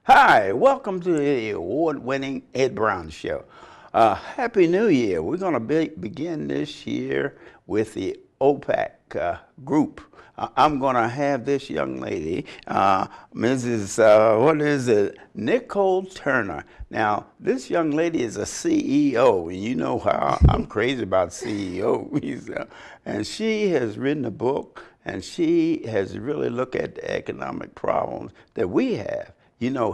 Hi, welcome to the award-winning Ed Brown Show. Happy New Year. We're going to begin this year with the OPAC group. I'm going to have this young lady, Mrs. Nicole Turner. Now, this young lady is a CEO, and you know how I'm crazy about CEOs. And she has written a book, and she has really looked at the economic problems that we have,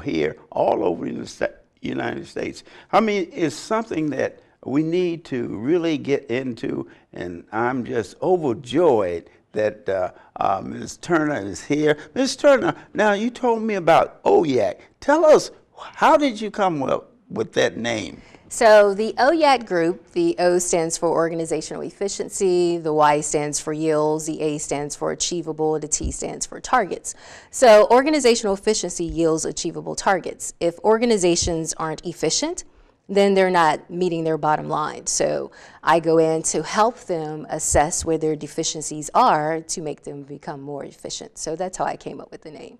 here all over the United States. I mean, it's something that we need to really get into, and I'm just overjoyed that Ms. Turner is here. Ms. Turner, now you told me about OYAC. Tell us, how did you come up with that name? So the OYAC group, the O stands for organizational efficiency, the Y stands for yields, the A stands for achievable, the T stands for targets. So organizational efficiency yields achievable targets. If organizations aren't efficient, then they're not meeting their bottom line. So I go in to help them assess where their deficiencies are to make them become more efficient. So that's how I came up with the name.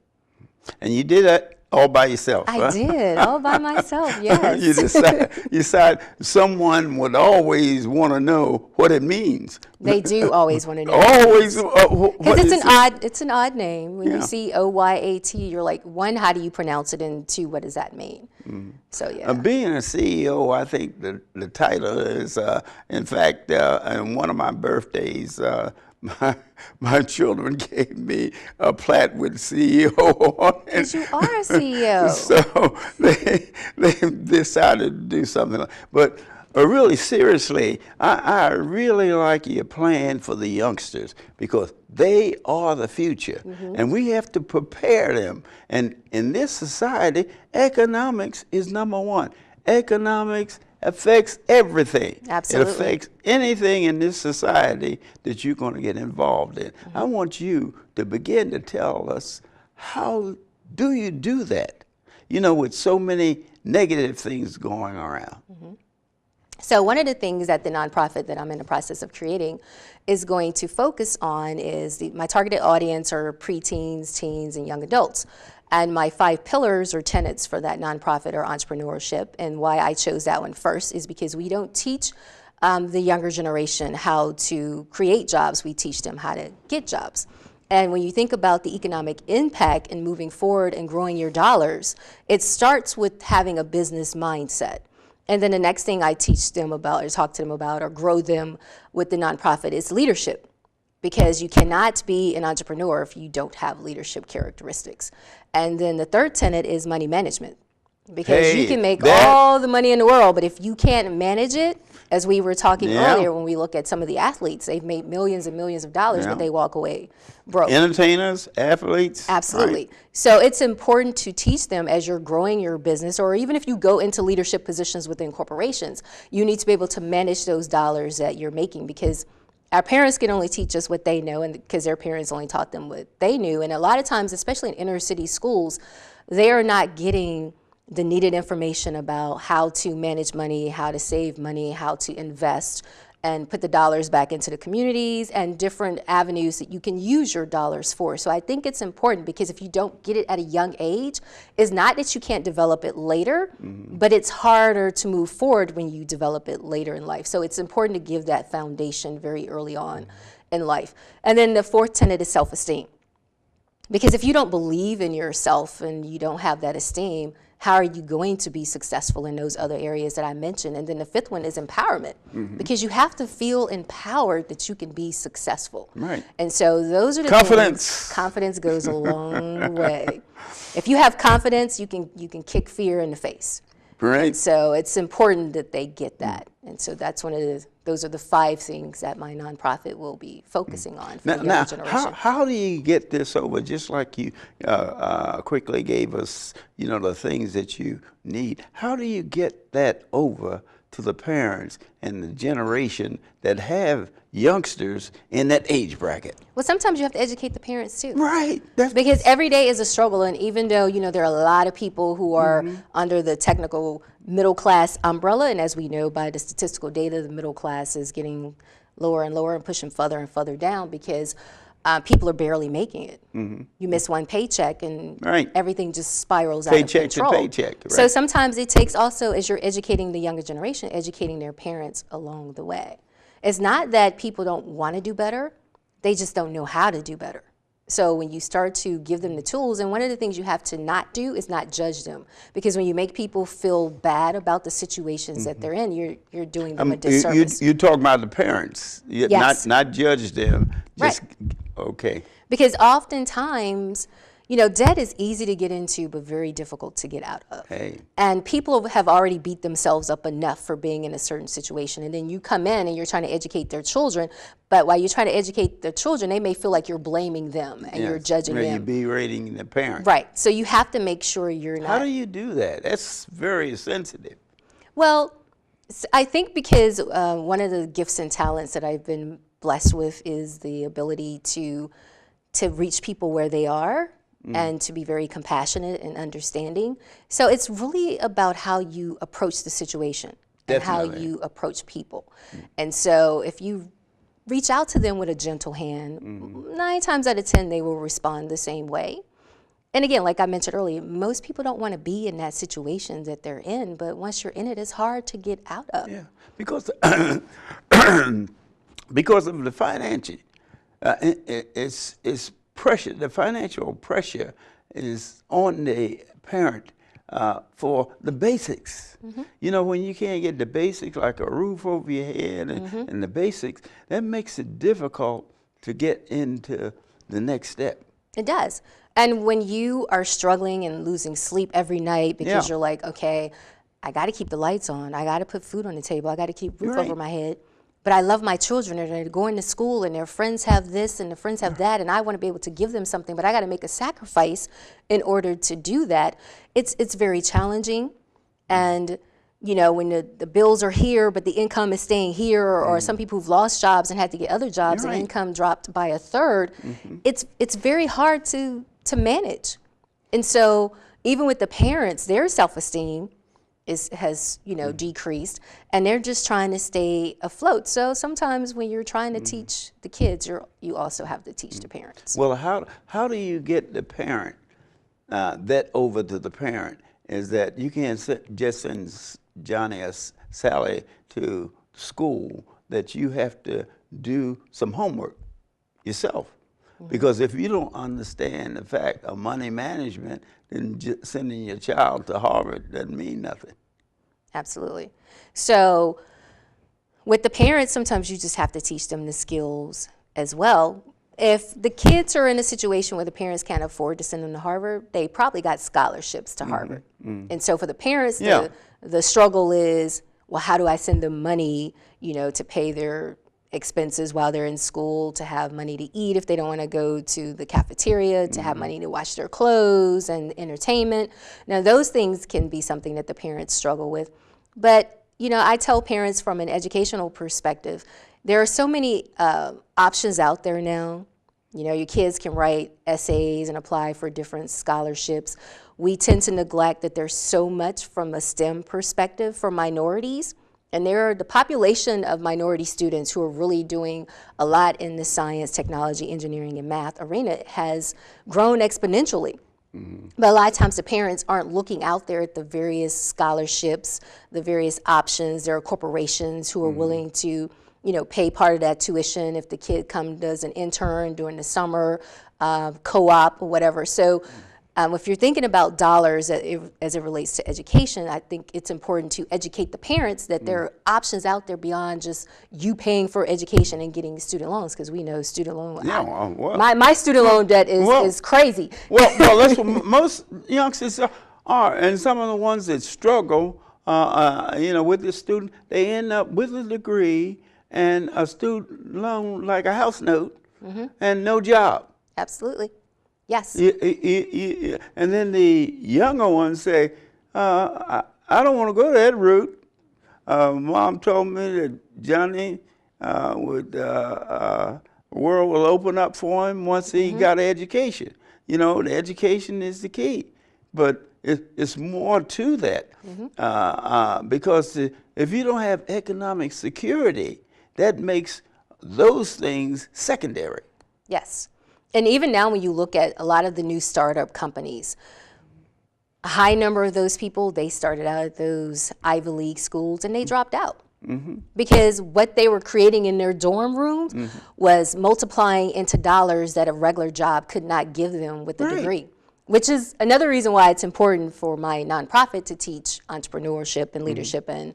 And you did that all by yourself? I did, all by myself, yes. You decide someone would always want to know what it means. They do always want to know. Always. Because it's an odd name. When you see OYAT, you're like, one, how do you pronounce it? And two, what does that mean? So, yeah. Being a CEO, I think the title is, in fact, on one of my birthdays, my children gave me a plaque with CEO on it. Because you are a CEO. So they decided to do something. But really, seriously, I really like your plan for the youngsters because they are the future. And we have to prepare them. And in this society, economics is number one. Economics affects everything. Absolutely. It affects anything in this society that you're going to get involved in. I want you to begin to tell us, how do you do that? With so many negative things going around. So one of the things that the nonprofit that I'm in the process of creating is going to focus on is my targeted audience are preteens, teens, and young adults. And my 5 pillars or tenets for that nonprofit are entrepreneurship. And why I chose that one first is because we don't teach the younger generation how to create jobs. We teach them how to get jobs. And when you think about the economic impact and moving forward and growing your dollars, it starts with having a business mindset. And then the next thing I teach them about or talk to them about or grow them with the nonprofit is leadership. Because you cannot be an entrepreneur if you don't have leadership characteristics. And then the third tenet is money management. Because you can make all the money in the world, but if you can't manage it, as we were talking earlier, when we look at some of the athletes, they've made millions and millions of dollars, but they walk away broke. Entertainers, athletes. Absolutely. Right. So it's important to teach them as you're growing your business, or even if you go into leadership positions within corporations, you need to be able to manage those dollars that you're making, because our parents can only teach us what they know, and because their parents only taught them what they knew. And a lot of times, especially in inner city schools, they are not getting the needed information about how to manage money, how to save money, how to invest, and put the dollars back into the communities and different avenues that you can use your dollars for. So I think it's important, because if you don't get it at a young age, it's not that you can't develop it later, but it's harder to move forward when you develop it later in life. So it's important to give that foundation very early on in life. And then the fourth tenet is self-esteem. Because if you don't believe in yourself and you don't have that esteem, how are you going to be successful in those other areas that I mentioned? And then the fifth one is empowerment, because you have to feel empowered that you can be successful. Right. And so those are the confidence. Things. Confidence goes a long way. If you have confidence, you can kick fear in the face. Right. And so it's important that they get that. And so that's those are the 5 things that my nonprofit will be focusing on for the younger generation. How do you get this over? Just like you quickly gave us, the things that you need. How do you get that over to the parents and the generation that have youngsters in that age bracket? Well, sometimes you have to educate the parents too. Right. Because every day is a struggle, and even though, there are a lot of people who are under the technical middle class umbrella, and as we know by the statistical data, the middle class is getting lower and lower and pushing further and further down, because people are barely making it. You miss one paycheck and Right. everything just spirals out Paycheck of to control. paycheck, So right. sometimes it takes also, as you're educating the younger generation, educating their parents along the way. It's not that people don't want to do better, they just don't know how to do better. So when you start to give them the tools, and one of the things you have to not do is not judge them, because when you make people feel bad about the situations that they're in, you're doing them a disservice. You're talking about the parents, Yes. not judge them. Just Right. okay. Because oftentimes, debt is easy to get into, but very difficult to get out of. Hey. And people have already beat themselves up enough for being in a certain situation. And then you come in and you're trying to educate their children. But while you're trying to educate their children, they may feel like you're blaming them and you're judging You're them. berating the parent. Right. So you have to make sure you're not. How do you do that? That's very sensitive. Well, I think because one of the gifts and talents that I've been blessed with is the ability to reach people where they are and to be very compassionate and understanding. So it's really about how you approach the situation and how Definitely. you approach people. And so if you reach out to them with a gentle hand, 9 times out of 10 they will respond the same way. And again, like I mentioned earlier, most people don't want to be in that situation that they're in, but once you're in it, it's hard to get out of. Yeah, because because of the financial, it's pressure. The financial pressure is on the parent for the basics. When you can't get the basics, like a roof over your head and the basics, that makes it difficult to get into the next step. It does. And when you are struggling and losing sleep every night because you're like, okay, I got to keep the lights on, I got to put food on the table, I got to keep roof over my head, but I love my children and they're going to school and their friends have this and their friends have that, and I want to be able to give them something, but I got to make a sacrifice in order to do that. It's very challenging. And when the bills are here, but the income is staying here, or some people who've lost jobs and had to get other jobs and income dropped by a third, it's very hard to manage. And so even with the parents, their self-esteem has decreased, and they're just trying to stay afloat. So sometimes when you're trying to teach the kids, you also have to teach the parents. Well, how do you get the parent that over to the parent? Is that you can't just send Johnny or Sally to school, that you have to do some homework yourself. Because if you don't understand the fact of money management, then sending your child to Harvard doesn't mean nothing. Absolutely. So with the parents, sometimes you just have to teach them the skills as well. If the kids are in a situation where the parents can't afford to send them to Harvard, they probably got scholarships to Harvard. And so for the parents, the struggle is, well, how do I send them money, to pay their expenses while they're in school, to have money to eat if they don't want to go to the cafeteria, to have money to wash their clothes and entertainment. Now, those things can be something that the parents struggle with. But, I tell parents from an educational perspective, there are so many options out there now. Your kids can write essays and apply for different scholarships. We tend to neglect that there's so much from a STEM perspective for minorities. And there are the population of minority students who are really doing a lot in the science, technology, engineering, and math arena has grown exponentially. But a lot of times the parents aren't looking out there at the various scholarships, the various options. There are corporations who are willing to pay part of that tuition if the kid does an intern during the summer, co-op or whatever. So if you're thinking about dollars as it relates to education, I think it's important to educate the parents that there are options out there beyond just you paying for education and getting student loans, because we know student loan. My student loan debt is crazy. Well, that's what most youngsters are, and some of the ones that struggle, with the student, they end up with a degree and a student loan, like a house note, and no job. Absolutely. Yes. And then the younger ones say, I don't want to go that route. Mom told me that Johnny the world will open up for him once he got an education. The education is the key. But it's more to that. Because if you don't have economic security, that makes those things secondary. Yes. And even now when you look at a lot of the new startup companies, a high number of those people, they started out at those Ivy League schools and they dropped out. Because what they were creating in their dorm rooms was multiplying into dollars that a regular job could not give them with a degree. Which is another reason why it's important for my nonprofit to teach entrepreneurship and leadership and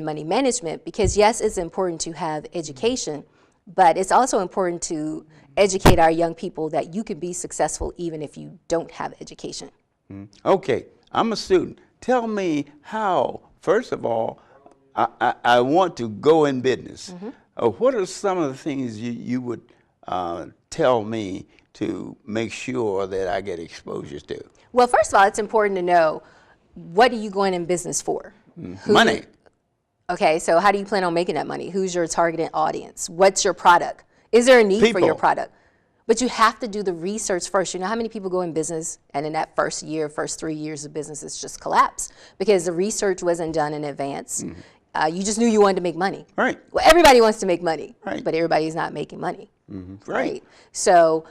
money management. Because yes, it's important to have education, but it's also important to educate our young people that you can be successful even if you don't have education. Okay, I'm a student. Tell me how, first of all, I want to go in business. What are some of the things you would tell me to make sure that I get exposure to? Well, first of all, it's important to know, what are you going in business for? Money. Okay, so how do you plan on making that money? Who's your targeted audience? What's your product? Is there a need for your product? But you have to do the research first. You know how many people go in business and in that first 3 years of business, it's just collapsed because the research wasn't done in advance. You just knew you wanted to make money. Right. Well, everybody wants to make money, right, but everybody's not making money. Right. So,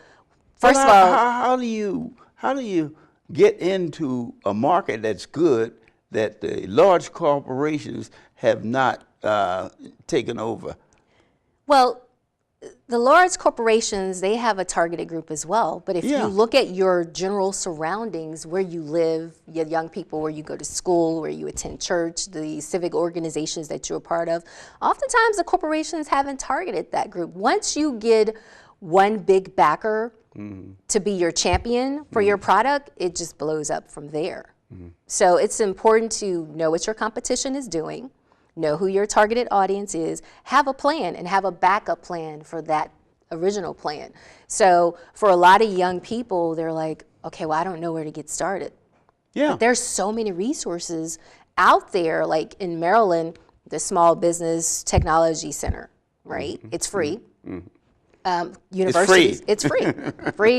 first of all, how do you get into a market that's good that the large corporations have not taken over? Well, the large corporations, they have a targeted group as well. But if you look at your general surroundings, where you live, your young people, where you go to school, where you attend church, the civic organizations that you're a part of, oftentimes the corporations haven't targeted that group. Once you get one big backer to be your champion for your product, it just blows up from there. So it's important to know what your competition is doing, know who your targeted audience is, have a plan and have a backup plan for that original plan. So for a lot of young people, they're like, okay, well, I don't know where to get started. Yeah. But there's so many resources out there, like in Maryland, the Small Business Technology Center, right? It's free. Universities, it's free.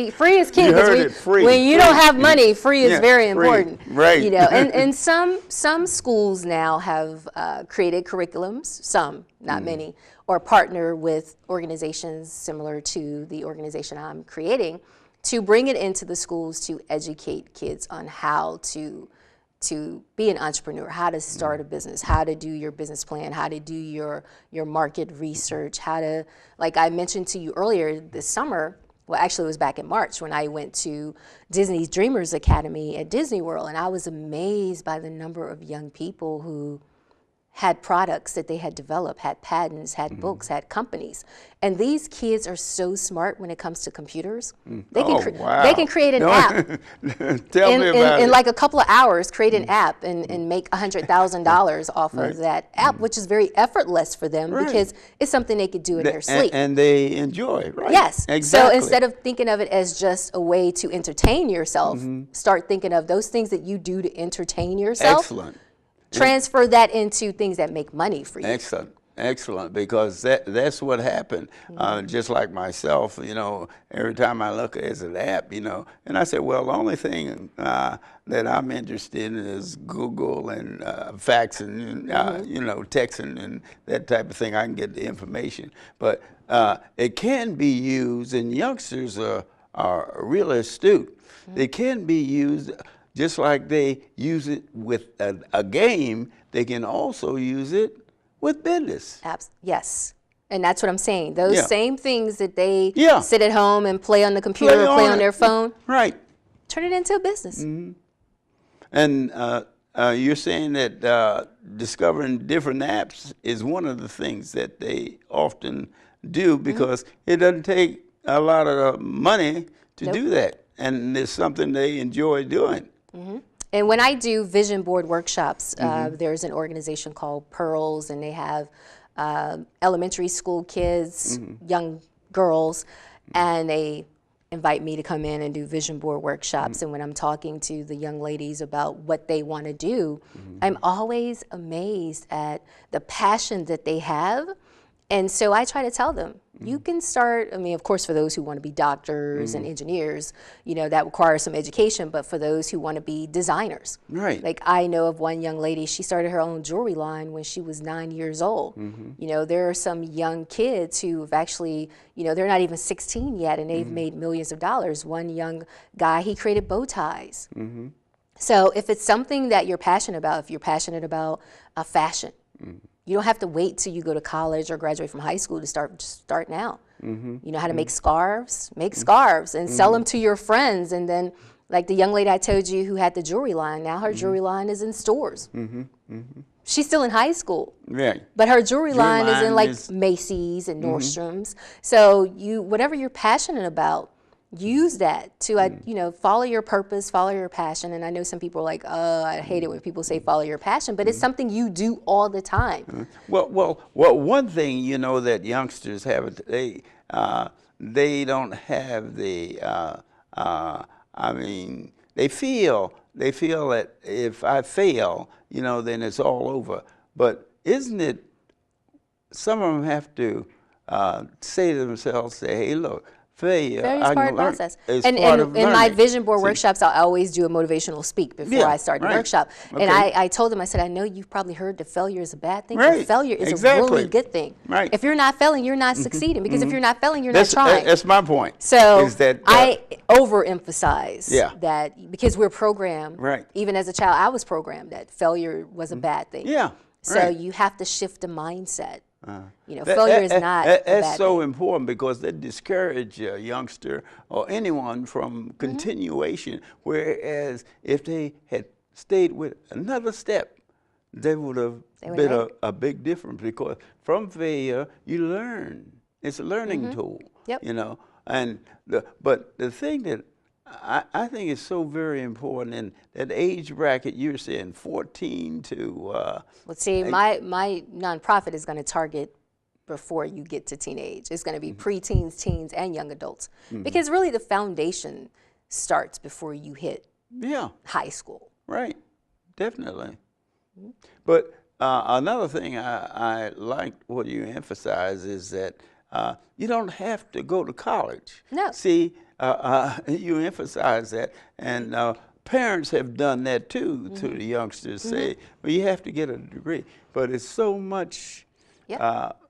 Free is key, because when you don't have money, free is very important. Right. You know, and some schools now have created curriculums, some, not many, or partner with organizations similar to the organization I'm creating to bring it into the schools to educate kids on how to be an entrepreneur, how to start a business, how to do your business plan, how to do your market research, how to, like I mentioned to you earlier this summer, well, actually it was back in March when I went to Disney's Dreamers Academy at Disney World, and I was amazed by the number of young people who had products that they had developed, had patents, had books, had companies. And these kids are so smart when it comes to computers. They can create an app Tell me about it. In like a couple of hours, create an app and make $100,000 off of that app, which is very effortless for them because it's something they could do in their sleep. And they enjoy, right? Yes. Exactly. So instead of thinking of it as just a way to entertain yourself, start thinking of those things that you do to entertain yourself. Excellent. Transfer that into things that make money for you. Excellent, excellent, because that's what happened. Just like myself, you know, every time I look at an app, you know, and I said, well, the only thing that I'm interested in is Google and faxing, you know, texting and that type of thing. I can get the information, but it can be used, and youngsters are really astute. It can be used. Just like they use it with a game, they can also use it with business. Yes. And that's what I'm saying. Those same things that they sit at home and play on the computer or play on their phone, right? Turn it into a business. And you're saying that discovering different apps is one of the things that they often do because it doesn't take a lot of money to do that. And it's something they enjoy doing. And when I do vision board workshops, there's an organization called Pearls, and they have elementary school kids, young girls, and they invite me to come in and do vision board workshops. And when I'm talking to the young ladies about what they want to do, I'm always amazed at the passion that they have And so I try to tell them, you can start, I mean, of course, for those who want to be doctors and engineers, you know, that requires some education, but for those who want to be designers. Right. Like I know of one young lady, she started her own jewelry line when she was 9 years old. You know, there are some young kids who have actually, you know, they're not even 16 yet and they've made millions of dollars. One young guy, he created bow ties. So if it's something that you're passionate about, if you're passionate about fashion, you don't have to wait till you go to college or graduate from high school to start. Just start now. You know how to make scarves? Make scarves and sell them to your friends. And then, like the young lady I told you who had the jewelry line, now her jewelry line is in stores. She's still in high school. Right. But her jewelry line is in like Macy's and Nordstrom's. So you, whatever you're passionate about, use that to, you know, follow your purpose, follow your passion. And I know some people are like, I hate it when people say follow your passion, but it's something you do all the time. Well, one thing, you know, that youngsters have, they don't have the, I mean, they feel that if I fail, you know, then it's all over. But isn't it, some of them have to say to themselves, say, hey, look, failure Failure is part of the process. Is And part of in my learning. vision board workshops, I always do a motivational speak before I start the workshop. Okay. And I told them, I said, I know you've probably heard that failure is a bad thing, Right. but failure is a Exactly. really good thing. Right. If you're not failing, you're not succeeding. Because if you're not failing, you're not trying. That's my point. So is that, I overemphasize Yeah. that because we're programmed, Right. even as a child, I was programmed that failure was a bad thing. Yeah. So right. you have to shift the mindset. You know, failure is not a That's bad so thing. important because they discourage a youngster or anyone from continuation. Whereas if they had stayed with another step, they would have been a big difference because from failure you learn. It's a learning tool. Yep. You know, and but the thing that I think is so very important in that age bracket you're saying 14 to Well, see, my nonprofit is going to target before you get to teenage. It's going to be preteens, teens, and young adults. Because really the foundation starts before you hit high school. Right, definitely. But another thing I like what you emphasize is that you don't have to go to college. No. See, you emphasize that, and parents have done that too to the youngsters. Say, well, you have to get a degree, but it's so much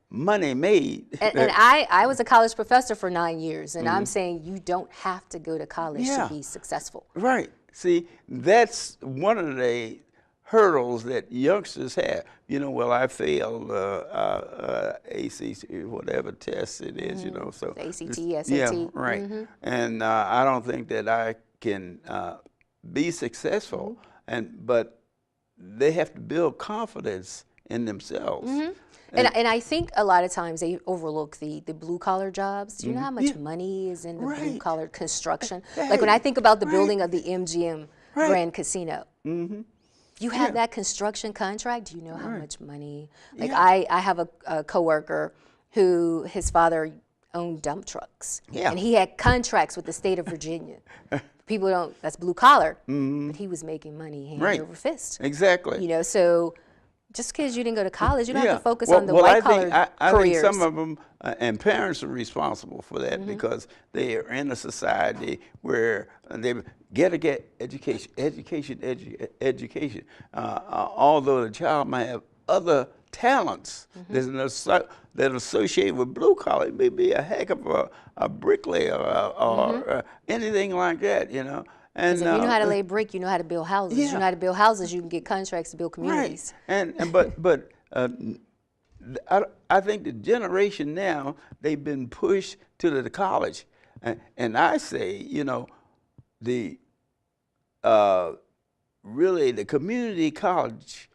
money made. And I was a college professor for 9 years, and I'm saying you don't have to go to college to be successful. Right. See, that's one of the hurdles that youngsters have. You know, well, I failed ACT, whatever test it is, you know. So ACT, SAT. Yeah, right. And I don't think that I can be successful. But they have to build confidence in themselves. And I think a lot of times they overlook the blue collar jobs. Do you know how much money is in the blue collar construction? Like when I think about the building of the MGM Grand Casino, you have that construction contract. Do you know how much money? Like I have a coworker who his father owned dump trucks, and he had contracts with the state of Virginia. People don't. That's blue collar, but he was making money hand over fist. Exactly. You know, so just because you didn't go to college, you don't have to focus on the white collar careers. I think some of them, and parents are responsible for that because they are in a society where they get education. Although the child might have other talents that associate with blue collar, it may be a heck of a bricklayer or anything like that, you know. And if you know how to lay brick, you know how to build houses. You know how to build houses, you can get contracts to build communities. Right. But I think the generation now, they've been pushed to the college. And I say, you know, really the community college,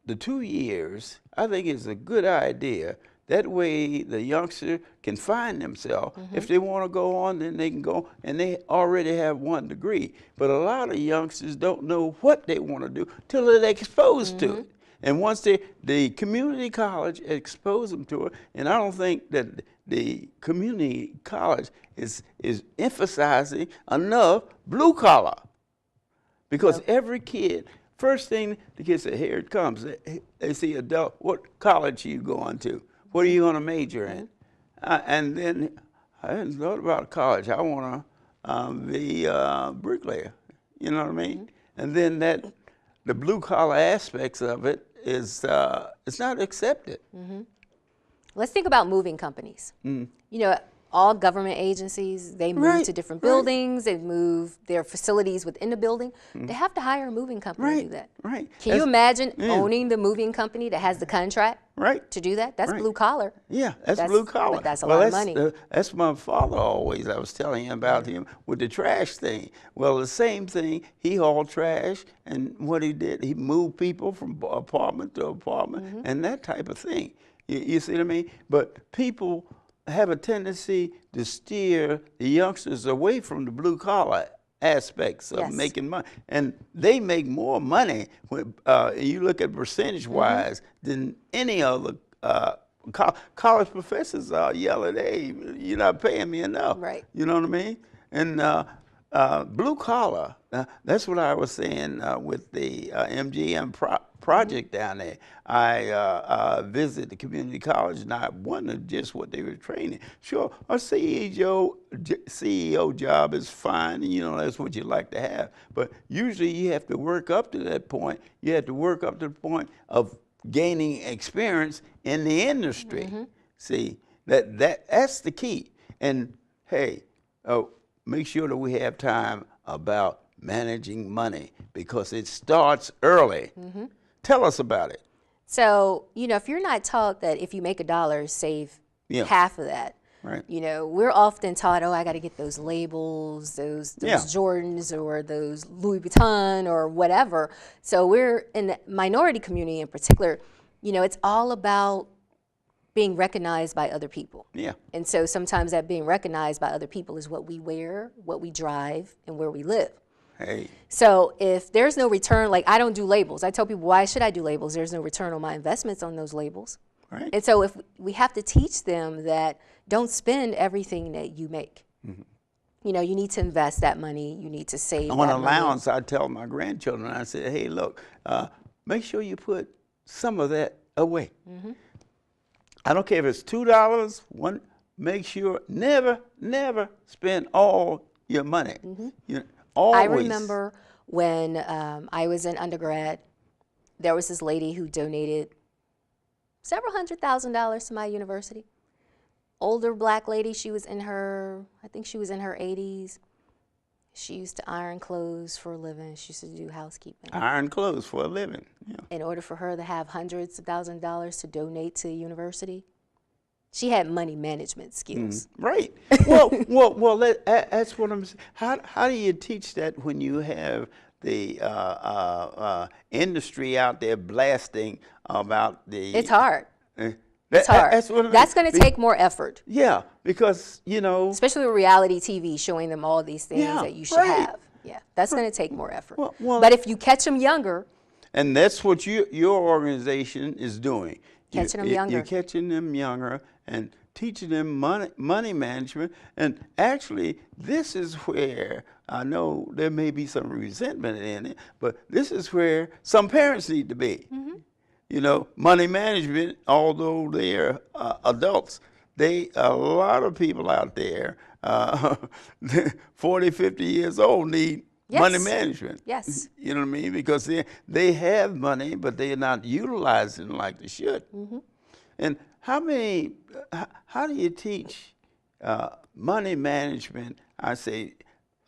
the 2 years, I think is a good idea. That way the youngster can find themselves. If they want to go on, then they can go, and they already have one degree. But a lot of youngsters don't know what they want to do till they're exposed to it. And once the community college expose them to it, and I don't think that the community college is emphasizing enough blue collar. Because every kid, first thing the kids say, here it comes. They see adult, what college are you going to? What are you going to major in? And then I hadn't thought about college. I want to be a bricklayer. You know what I mean? And then the blue collar aspects of it is it's not accepted. Let's think about moving companies. You know, all government agencies, they move to different buildings, they move their facilities within the building. They have to hire a moving company to do that. Can you imagine owning the moving company that has the contract to do that? That's blue collar. Yeah, that's blue collar. But that's a lot of money. That's my father always. I was telling him about him with the trash thing. Well, the same thing. He hauled trash, and what he did, he moved people from apartment to apartment, and that type of thing. You see what I mean? But people have a tendency to steer the youngsters away from the blue collar aspects of making money, and they make more money when you look at percentage wise than any other college professors are yelling, "Hey, you're not paying me enough." You know what I mean? And blue collar, that's what I was saying with the MGM project down there. I visited the community college, and I wondered just what they were training. Sure, a CEO job is fine, and you know that's what you like to have. But usually you have to work up to that point. You have to work up to the point of gaining experience in the industry. See, that's the key. And hey, make sure that we have time about managing money because it starts early. Tell us about it. So, you know, if you're not taught that if you make $1, save half of that. You know, we're often taught, oh, I got to get those labels, those Jordans or those Louis Vuitton or whatever. So we're in the minority community in particular, you know, it's all about being recognized by other people. And so sometimes that being recognized by other people is what we wear, what we drive, and where we live. So if there's no return, like I don't do labels. I tell people, why should I do labels? There's no return on my investments on those labels. And so if we have to teach them that don't spend everything that you make. You know, you need to invest that money. You need to save on allowance, I tell my grandchildren, I say, hey, look, make sure you put some of that away. I don't care if it's $2, make sure never spend all your money. You know, always. I remember when I was in undergrad, there was this lady who donated several $100,000 to my university. Older black lady, she was in her, I think she was in her 80s. She used to iron clothes for a living. She used to do housekeeping. Iron clothes for a living. In order for her to have hundreds of thousands of dollars to donate to the university, she had money management skills. Well, that's what I'm saying. How do you teach that when you have the industry out there blasting about the... It's hard. It's hard. That's going to take more effort. Because, you know... Especially with reality TV showing them all these things that you should have. That's going to take more effort. But if you catch them younger... And that's what your organization is doing. Catching them younger. You're catching them younger and teaching them money management. And actually, this is where, I know there may be some resentment in it, but this is where some parents need to be. You know, money management, although they're adults, a lot of people out there, 40, 50 years old, need money management. You know what I mean? Because they have money, but they're not utilizing it like they should. And how do you teach money management, I say,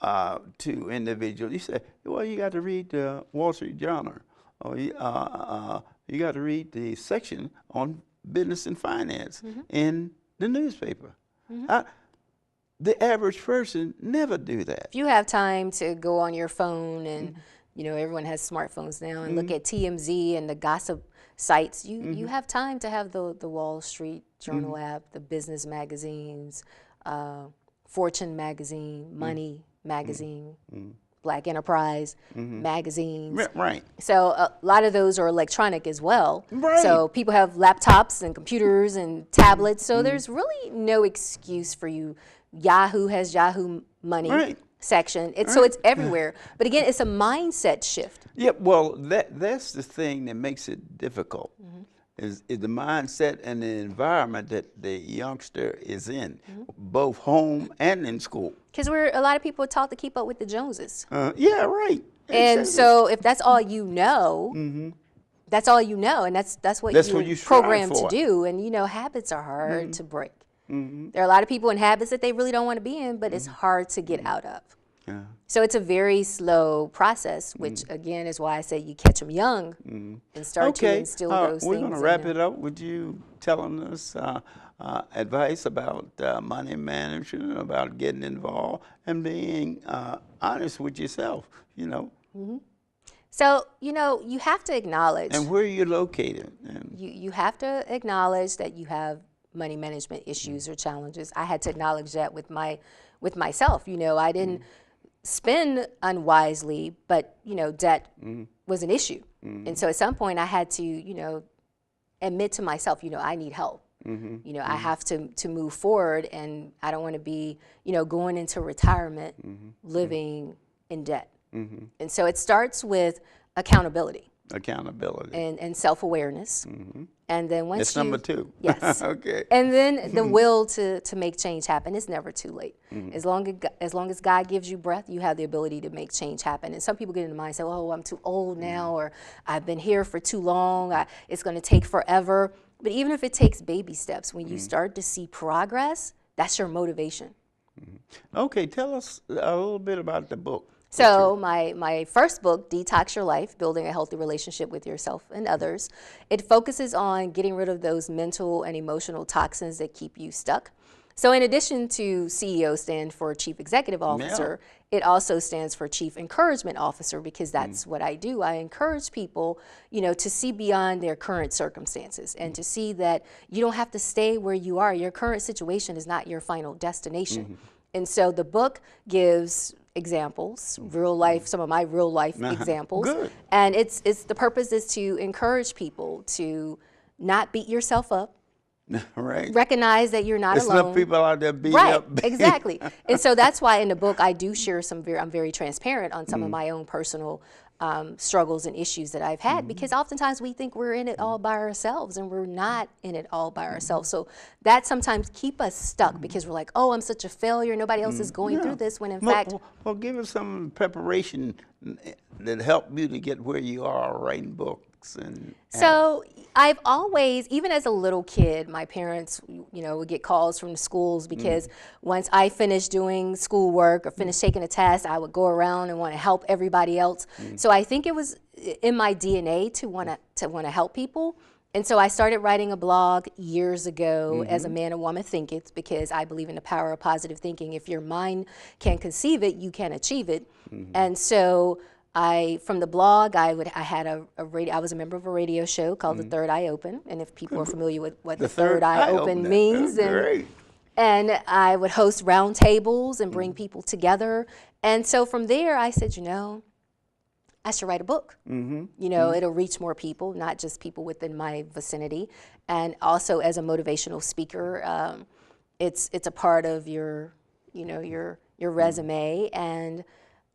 to individuals? You say, well, you got to read the Wall Street Journal, or you got to read the section on business and finance in the newspaper. The average person never do that. If you have time to go on your phone and, you know, everyone has smartphones now and look at TMZ and the gossip sites, you have time to have the Wall Street Journal app, the business magazines, Fortune magazine, Money magazine, Black Enterprise magazines. So a lot of those are electronic as well. So people have laptops and computers and tablets. So there's really no excuse for you. Yahoo has Yahoo Money section. So it's everywhere. But again, it's a mindset shift. Well, that's the thing that makes it difficult. is the mindset and the environment that the youngster is in, both home and in school. Because a lot of people are taught to keep up with the Joneses. Yeah, right. And Exactly. so if that's all you know, that's all you know, and that's what That's you're what you strive programmed to for. do. And habits are hard to break. There are a lot of people in habits that they really don't want to be in, but it's hard to get out of. Yeah. So it's a very slow process, which again is why I say you catch them young and start to instill those we're things. going to wrap it up with you telling us advice about money management, about getting involved, and being honest with yourself, So, you have to acknowledge. And where are you located? You have to acknowledge that you have money management issues or challenges. I had to acknowledge that with myself. I didn't spend unwisely, but debt was an issue. And so at some point I had to admit to myself, I need help. I have to move forward, and I don't want to be going into retirement living in debt. And so it starts with accountability and self-awareness. And then once That's number 2. Yes. Okay. And then the will to make change happen. It's never too late. As long as God gives you breath, you have the ability to make change happen. And some people get in the mindset, oh, I'm too old now, or I've been here for too long. It's going to take forever. But even if it takes baby steps, when you start to see progress, that's your motivation. Okay, tell us a little bit about the book. So my first book, Detox Your Life, Building a Healthy Relationship with Yourself and Others, it focuses on getting rid of those mental and emotional toxins that keep you stuck. So in addition to CEO stand for Chief Executive Officer, it also stands for Chief Encouragement Officer, because that's what I do. I encourage people, to see beyond their current circumstances and to see that you don't have to stay where you are. Your current situation is not your final destination. And so the book gives examples, some of my real life examples. Good. And the purpose is to encourage people to not beat yourself up. Right. Recognize that you're not There's alone. enough people out there beating Right, up. exactly. And so that's why in the book I do share I'm very transparent on some of my own personal struggles and issues that I've had, because oftentimes we think we're in it all by ourselves, and we're not in it all by ourselves. So that sometimes keep us stuck, because we're like, oh, I'm such a failure, nobody else is going through this, when in fact... Well, give us some preparation that helped you to get where you are writing books. So I've always, even as a little kid, my parents, would get calls from the schools, because once I finished doing schoolwork or finished taking a test, I would go around and want to help everybody else. So I think it was in my DNA to want to help people. And so I started writing a blog years ago, As a Man and Woman Thinketh, because I believe in the power of positive thinking. If your mind can conceive it, you can achieve it. And so from the blog, I was a member of a radio show called The Third Eye Open, and if people are familiar with what the Third Eye Open means, and I would host roundtables and bring people together. And so from there, I said, I should write a book. It'll reach more people, not just people within my vicinity. And also as a motivational speaker, it's a part of your resume. And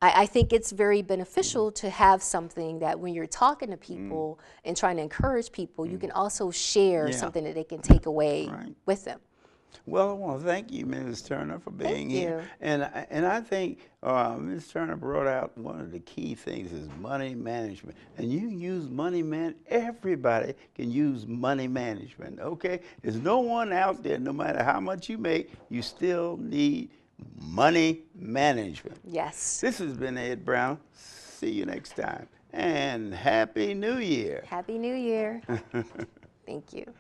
I think it's very beneficial to have something that when you're talking to people and trying to encourage people, you can also share something that they can take away with them. Well, I want to thank you, Ms. Turner, for being here. And I think Ms. Turner brought out one of the key things is money management. And you use money everybody can use money management, okay? There's no one out there, no matter how much you make, you still need money management. Yes. This has been Ed Brown. See you next time. And Happy New Year. Happy New Year. Thank you.